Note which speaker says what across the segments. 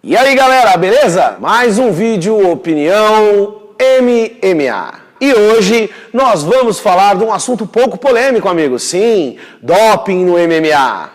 Speaker 1: E aí galera, beleza? Mais um vídeo Opinião MMA. E hoje nós vamos falar de um assunto pouco polêmico, amigos. Sim, doping no MMA.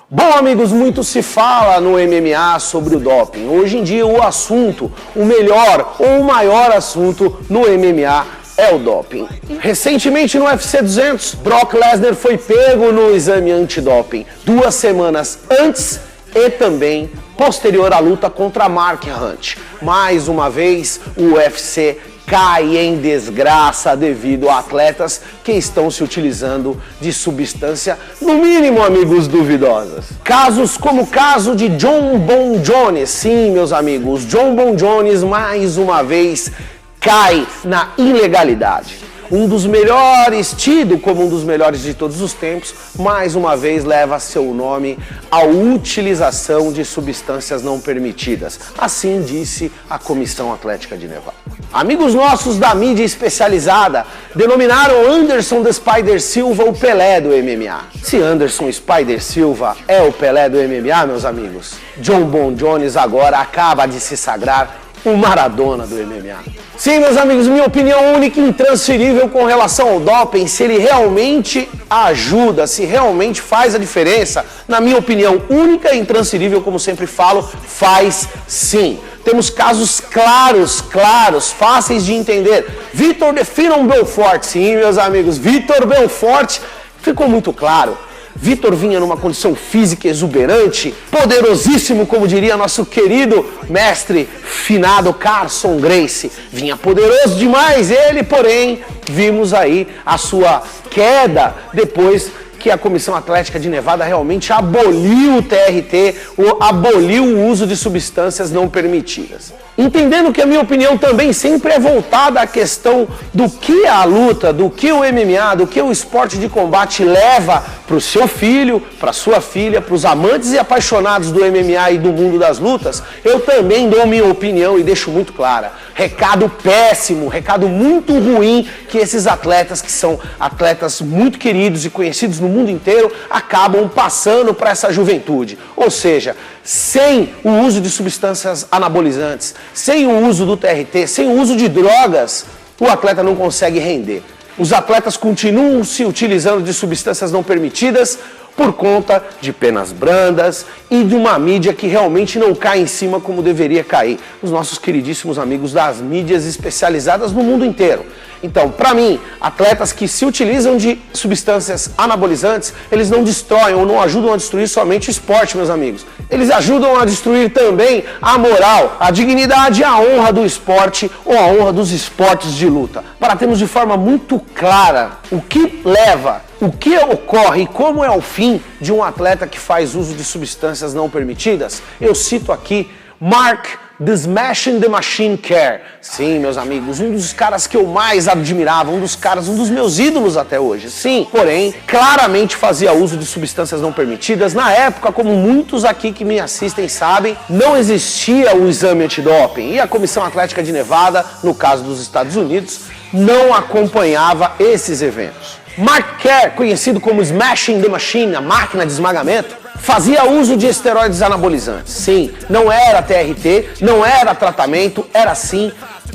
Speaker 1: Bom, amigos, muito se fala no MMA sobre o doping. Hoje em dia o assunto, o melhor ou o maior assunto no MMA é o doping. Recentemente no UFC 200, Brock Lesnar foi pego no exame antidoping 2 semanas antes e também posterior à luta contra Mark Hunt. Mais uma vez, o UFC cai em desgraça devido a atletas que estão se utilizando de substância, no mínimo, amigos, duvidosas. Casos como o caso de Jon Bon Jones. Sim, meus amigos, Jon Bon Jones mais uma vez cai na ilegalidade. Um dos melhores, tido como um dos melhores de todos os tempos, mais uma vez leva seu nome à utilização de substâncias não permitidas. Assim disse a Comissão Atlética de Nevada. Amigos nossos da mídia especializada denominaram Anderson the Spider Silva o Pelé do MMA. Se Anderson Spider Silva é o Pelé do MMA, meus amigos, Jon Bon Jones agora acaba de se sagrar o Maradona do MMA. Sim, meus amigos, minha opinião única e intransferível com relação ao doping, se ele realmente ajuda, se realmente faz a diferença, na minha opinião única e intransferível, como sempre falo, faz sim. Temos casos claros, fáceis de entender. Vitor The Phenom Belfort, sim, meus amigos, Vitor Belfort, ficou muito claro. Vitor vinha numa condição física exuberante, poderosíssimo, como diria nosso querido mestre finado Carson Gracie. Vinha poderoso demais ele, porém, vimos aí a sua queda depois que a Comissão Atlética de Nevada realmente aboliu o TRT, ou aboliu o uso de substâncias não permitidas. Entendendo que a minha opinião também sempre é voltada à questão do que a luta, do que o MMA, do que o esporte de combate leva para o seu filho, para sua filha, para os amantes e apaixonados do MMA e do mundo das lutas, eu também dou minha opinião e deixo muito clara. Recado péssimo, recado muito ruim que esses atletas, que são atletas muito queridos e conhecidos no mundo inteiro, acabam passando para essa juventude. Ou seja, sem o uso de substâncias anabolizantes, sem o uso do TRT, sem o uso de drogas, o atleta não consegue render. Os atletas continuam se utilizando de substâncias não permitidas por conta de penas brandas e de uma mídia que realmente não cai em cima como deveria cair. Os nossos queridíssimos amigos das mídias especializadas no mundo inteiro. Então, para mim, atletas que se utilizam de substâncias anabolizantes, eles não destroem ou não ajudam a destruir somente o esporte, meus amigos. Eles ajudam a destruir também a moral, a dignidade e a honra do esporte ou a honra dos esportes de luta. Para termos de forma muito clara o que leva, o que ocorre e como é o fim de um atleta que faz uso de substâncias não permitidas, eu cito aqui Mark The Smashing the Machine Kerr. Sim, meus amigos, um dos caras que eu mais admirava, um dos meus ídolos até hoje. Sim, porém, claramente fazia uso de substâncias não permitidas. Na época, como muitos aqui que me assistem sabem, não existia o exame antidoping. E a Comissão Atlética de Nevada, no caso dos Estados Unidos, não acompanhava esses eventos. Mark Kerr, conhecido como Smashing the Machine, a máquina de esmagamento, fazia uso de esteroides anabolizantes. Sim, não era TRT, não era tratamento, era sim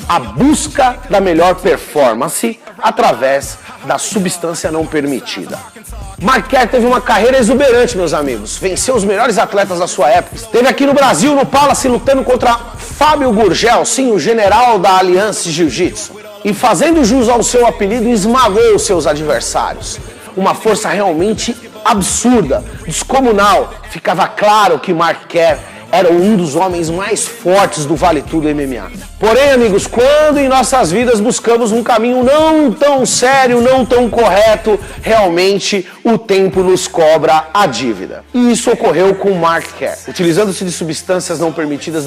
Speaker 1: a busca da melhor performance através da substância não permitida. Mark Kerr teve uma carreira exuberante, meus amigos. Venceu os melhores atletas da sua época. Esteve aqui no Brasil, no Palace, lutando contra Fábio Gurgel, sim, o general da Aliança Jiu-Jitsu. E fazendo jus ao seu apelido, esmagou os seus adversários. Uma força realmente absurda, descomunal. Ficava claro que Mark Kerr era um dos homens mais fortes do Vale Tudo MMA. Porém, amigos, quando em nossas vidas buscamos um caminho não tão sério, não tão correto, realmente o tempo nos cobra a dívida. E isso ocorreu com Mark Kerr. Utilizando-se de substâncias não permitidas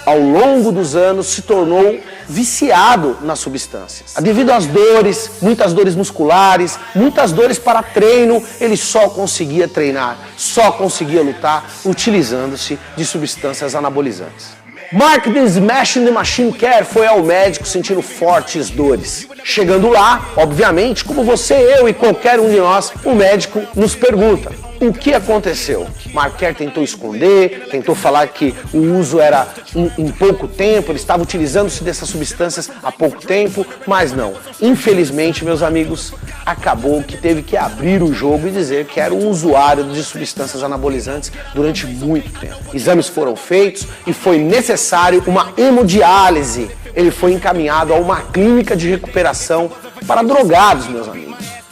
Speaker 1: ao longo dos anos, se tornou viciado nas substâncias. Devido às dores, muitas dores musculares, muitas dores para treino, ele só conseguia treinar, só conseguia lutar utilizando-se de substâncias anabolizantes. Mark the Smash in the Machine Care foi ao médico sentindo fortes dores. Chegando lá, obviamente, como você, eu e qualquer um de nós, o médico nos pergunta: o que aconteceu? Mark Kerr tentou esconder, tentou falar que o uso era em pouco tempo, ele estava utilizando-se dessas substâncias há pouco tempo, mas não. Infelizmente, meus amigos, acabou que teve que abrir o jogo e dizer que era um usuário de substâncias anabolizantes durante muito tempo. Exames foram feitos e foi necessário uma hemodiálise. Ele foi encaminhado a uma clínica de recuperação para drogados, meus amigos.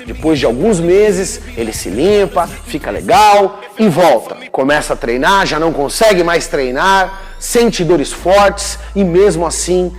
Speaker 1: Depois de alguns meses, ele se limpa, fica legal e volta. Começa a treinar, já não consegue mais treinar, sente dores fortes e mesmo assim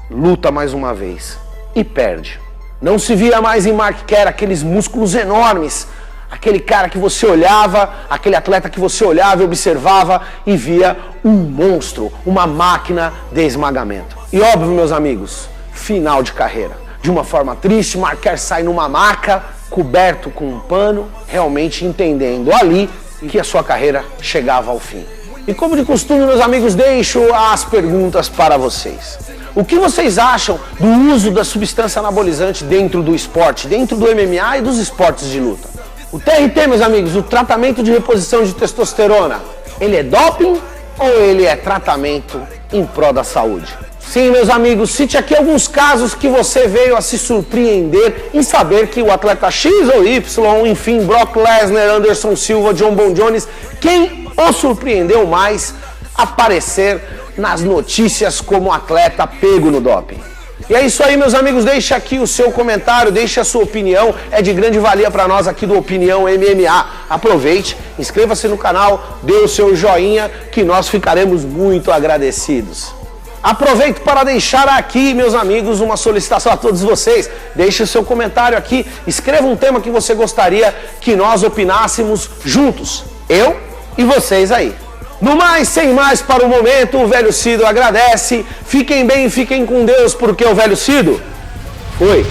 Speaker 1: luta mais uma vez e perde. Não se via mais em Mark Kerr aqueles músculos enormes, aquele cara que você olhava, aquele atleta que você olhava e observava e via um monstro, uma máquina de esmagamento. E óbvio, meus amigos, final de carreira. De uma forma triste, Mark Kerr sai numa maca, coberto com um pano, realmente entendendo ali que a sua carreira chegava ao fim. E como de costume, meus amigos, deixo as perguntas para vocês. O que vocês acham do uso da substância anabolizante dentro do esporte, dentro do MMA e dos esportes de luta? O TRT, meus amigos, o tratamento de reposição de testosterona, ele é doping ou ele é tratamento em prol da saúde? Sim, meus amigos, cite aqui alguns casos que você veio a se surpreender em saber que o atleta X ou Y, enfim, Brock Lesnar, Anderson Silva, John Bon Jones, quem o surpreendeu mais aparecer nas notícias como atleta pego no doping? E é isso aí, meus amigos, deixe aqui o seu comentário, deixe a sua opinião, é de grande valia para nós aqui do Opinião MMA. Aproveite, inscreva-se no canal, dê o seu joinha, que nós ficaremos muito agradecidos. Aproveito para deixar aqui, meus amigos, uma solicitação a todos vocês. Deixe o seu comentário aqui, escreva um tema que você gostaria que nós opinássemos juntos, eu e vocês aí. No mais, sem mais para o momento, o Velho Cido agradece. Fiquem bem, fiquem com Deus, porque o Velho Cido foi.